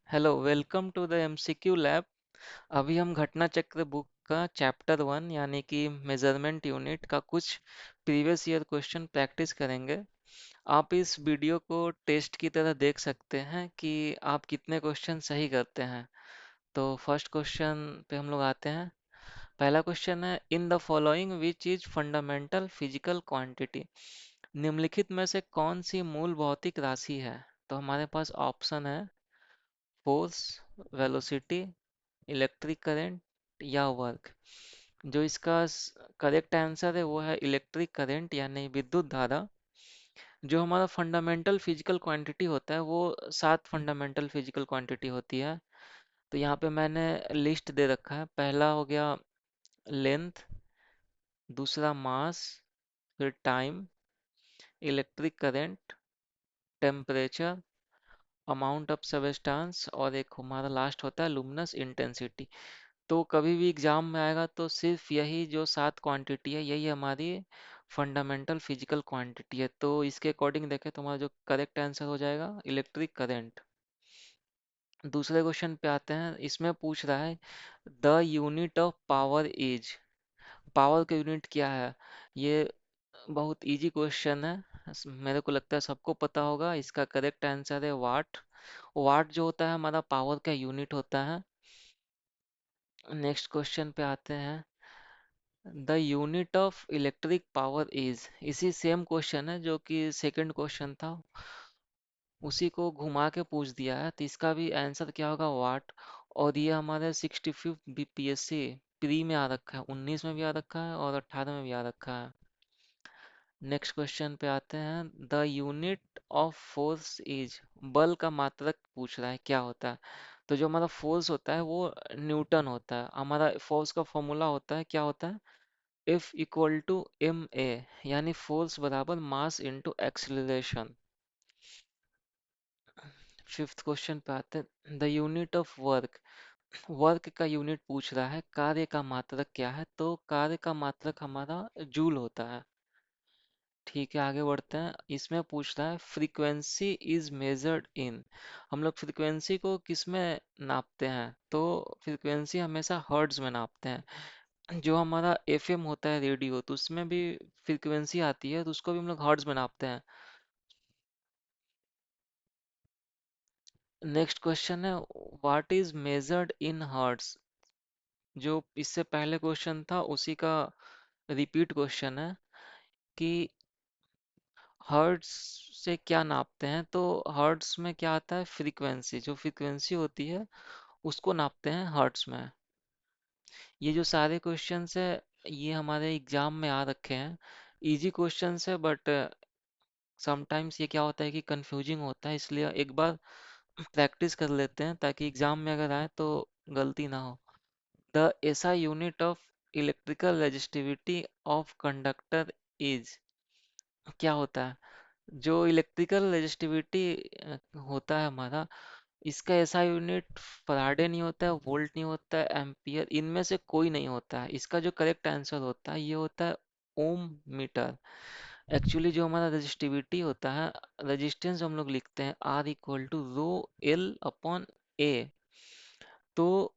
Hello, welcome to the MCQ lab. अभी हम घटना चक्र बुक का चैप्टर 1 यानी कि मेजरमेंट यूनिट का कुछ प्रीवियस ईयर क्वेश्चन प्रैक्टिस करेंगे। आप इस वीडियो को टेस्ट की तरह देख सकते हैं कि आप कितने क्वेश्चन सही करते हैं। तो फर्स्ट क्वेश्चन पे हम लोग आते हैं। पहला क्वेश्चन है, in the following which is fundamental physical quantity. निम्नलिखित में से कौन सी मूल भौतिक राशि है? तो हमारे पास ऑप्शन है फोर्स, वेलोसिटी, इलेक्ट्रिक करंट या वर्क। जो इसका करेक्ट आंसर है वो है इलेक्ट्रिक करंट यानी विद्युत धारा। जो हमारा फंडामेंटल फिजिकल क्वांटिटी होता है वो 7 फंडामेंटल फिजिकल क्वांटिटी होती है। तो यहाँ पे मैंने लिस्ट दे रखा है। पहला हो गया लेंथ, दूसरा मास, फिर time, electric current, temperature, amount of substance और एक हमारा लास्ट होता है लुमिनस इंटेंसिटी। तो कभी भी एग्जाम में आएगा तो सिर्फ यही जो 7 क्वांटिटी है यही हमारी फंडामेंटल फिजिकल क्वांटिटी है। तो इसके अकॉर्डिंग देखें तो हमारा जो करेक्ट आंसर हो जाएगा इलेक्ट्रिक करंट। दूसरे क्वेश्चन पे आते हैं। इसमें पूछ रहा है the unit of power is. Power का यूनिट क्या है? ये बहुत इजी क्वेश्चन है। मेरे को लगता है सबको पता होगा। इसका करेक्ट आंसर है वाट। वाट जो होता है हमारा पावर का यूनिट होता है। नेक्स्ट क्वेश्चन पे आते हैं। The unit of electric power is. इसी सेम क्वेश्चन है जो कि सेकंड क्वेश्चन था, उसी को घुमा के पूछ दिया है। तो इसका भी आंसर क्या होगा? वाट। और ये हमारे 65 बीपीएससी प्री में आ रखा है, 19 में भी आ रखा है और 18 में भी आ रखा है। नेक्स्ट क्वेश्चन पे आते हैं। The unit of force is. बल का मात्रक पूछ रहा है क्या होता है। तो जो हमारा फोर्स होता है वो न्यूटन होता है। हमारा फोर्स का फॉर्मूला होता है, क्या होता है? F equal to M A, यानी फोर्स बराबर mass into acceleration. Fifth question पे आते हैं। The unit of work. Work का यूनिट पूछ रहा है। कार्य का मात्रक क्या है? तो कार्य का मात्रक हमारा जूल होता है। ठीक है, आगे बढ़ते हैं। इसमें पूछ रहा है फ्रीक्वेंसी इज मेजर्ड इन। हम लोग फ्रीक्वेंसी को किस में नापते हैं? तो फ्रीक्वेंसी हमेशा हर्ट्ज में नापते हैं। जो हमारा एफएम होता है रेडियो, तो उसमें भी फ्रीक्वेंसी आती है, तो उसको भी हम लोग हर्ट्ज में नापते हैं। नेक्स्ट क्वेश्चन है what is measured in hertz. जो इससे पहले क्वेश्चन था उसी का रिपीट क्वेश्चन है कि हर्ट्ज से क्या नापते हैं। तो हर्ट्ज में क्या आता है? फ्रीक्वेंसी। जो फ्रीक्वेंसी होती है उसको नापते हैं हर्ट्ज में। ये जो सारे क्वेश्चंस है ये हमारे एग्जाम में आ रखे हैं। इजी क्वेश्चंस है बट समटाइम्स ये क्या होता है कि कंफ्यूजिंग होता है, इसलिए एक बार प्रैक्टिस कर लेते हैं ताकि एग्जाम में अगर आए तो गलती ना हो। The SI unit of electrical resistivity of conductor is. क्या होता है? जो इलेक्ट्रिकल रेजिस्टिविटी होता है हमारा, इसका ऐसा यूनिट फराडे नहीं होता है, वोल्ट नहीं होता है, एम्पियर, इनमें से कोई नहीं होता है। इसका जो करेक्ट आंसर होता है ये होता है ओम मीटर। एक्चुअली जो हमारा रेजिस्टिविटी होता है, रेजिस्टेंस हम लोग लिखते हैं R equal to rho L upon A. तो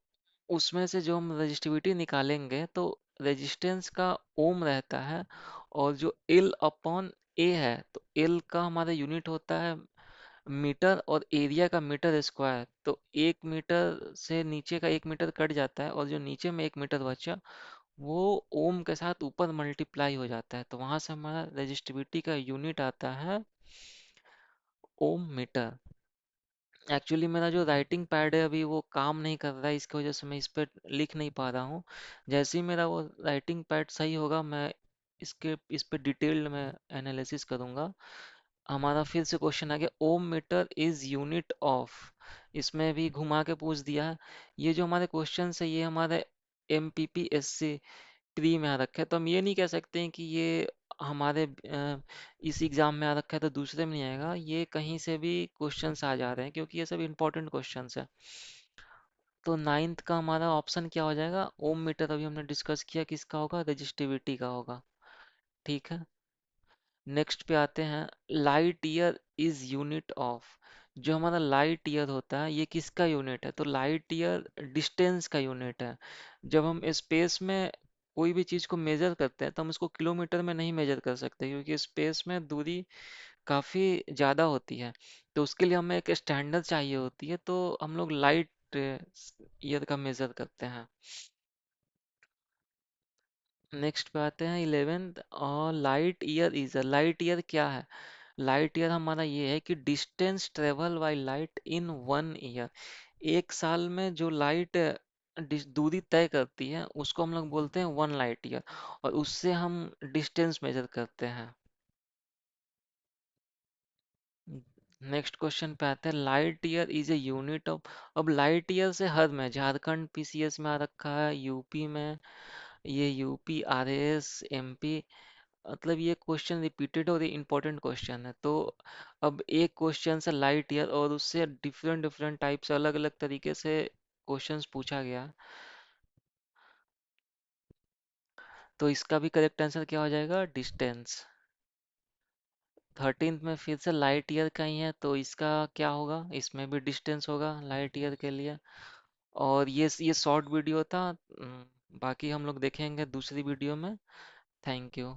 उसमें से जो हम रेजिस्टिविटी निकालेंगे तो रेजिस्टेंस का ओम रहता है, और जो एल अपॉन ए है तो एल का हमारा यूनिट होता है मीटर और एरिया का मीटर स्क्वायर। तो 1 मीटर से नीचे का 1 मीटर कट जाता है और जो नीचे में 1 मीटर बचा वो ओम के साथ ऊपर मल्टीप्लाई हो जाता है। तो वहां से हमारा रेजिस्टिविटी का यूनिट आता है ओम मीटर। एक्चुअली मेरा जो राइटिंग पैड है अभी वो काम नहीं कर रहा है, इसकी वजह से मैं इस पर लिख नहीं पा रहा हूँ। जैसे ही मेरा वो राइटिंग पैड सही होगा मैं इस पे डिटेल्ड में एनालिसिस करूँगा। हमारा फिर से क्वेश्चन आ गया ओम मीटर इज यूनिट ऑफ। इसमें भी घुमा के पूछ दिया है। ये जो हमारे क्वेश्चन है ये हमारे MPPSC प्री में आ रखा है, तो हम ये नहीं कह सकते हैं कि ये हमारे इस एग्जाम में आ रखा है तो दूसरे में नहीं आएगा। ये कहीं से भी क्वेश्चंस आ जा रहे हैं क्योंकि ये सब इंपॉर्टेंट क्वेश्चंस है। तो नाइन्थ का हमारा ऑप्शन क्या हो जाएगा? ओम मीटर अभी हमने डिस्कस किया किसका होगा? रजिस्टिविटी का होगा। ठीक है। नेक्स्ट पे आते हैं, light year is unit of. जो हमारा लाइट ईयर होता है ये किसका यूनिट है? तो लाइट ईयर डिस्टेंस का यूनिट है। जब हम स्पेस में कोई भी चीज़ को मेजर करते हैं तो हम उसको किलोमीटर में नहीं मेजर कर सकते, क्योंकि स्पेस में दूरी काफ़ी ज़्यादा होती है। तो उसके लिए हमें एक स्टैंडर्ड चाहिए होती है, तो हम लोग लाइट ईयर का मेजर करते हैं। नेक्स्ट पे आते हैं 11th। और light year is a, light year क्या है? लाइट ईयर हमारा ये है कि distance travel by light in 1 year. एक साल में जो लाइट दूरी तय करती है उसको हम लोग बोलते हैं 1 लाइट ईयर, और उससे हम डिस्टेंस मेजर करते हैं। नेक्स्ट क्वेश्चन पे आते हैं, light year is a unit of. अब लाइट ईयर से हर में झारखंड पीसीएस में आ रखा है, यूपी में, ये यूपी आरएएस एमपी, मतलब ये क्वेश्चन रिपीटेड और ये इंपॉर्टेंट क्वेश्चन है। तो अब एक क्वेश्चन से लाइट ईयर और उससे डिफरेंट डिफरेंट टाइप से अलग अलग तरीके से क्वेश्चंस पूछा गया। तो इसका भी करेक्ट आंसर क्या हो जाएगा? डिस्टेंस। 13th में फिर से लाइट ईयर का ही है, तो इसका क्या होगा? इसमें भी डिस्टेंस होगा लाइट ईयर के लिए। और ये शॉर्ट वीडियो था। बाकी हम लोग देखेंगे दूसरी वीडियो में। Thank you.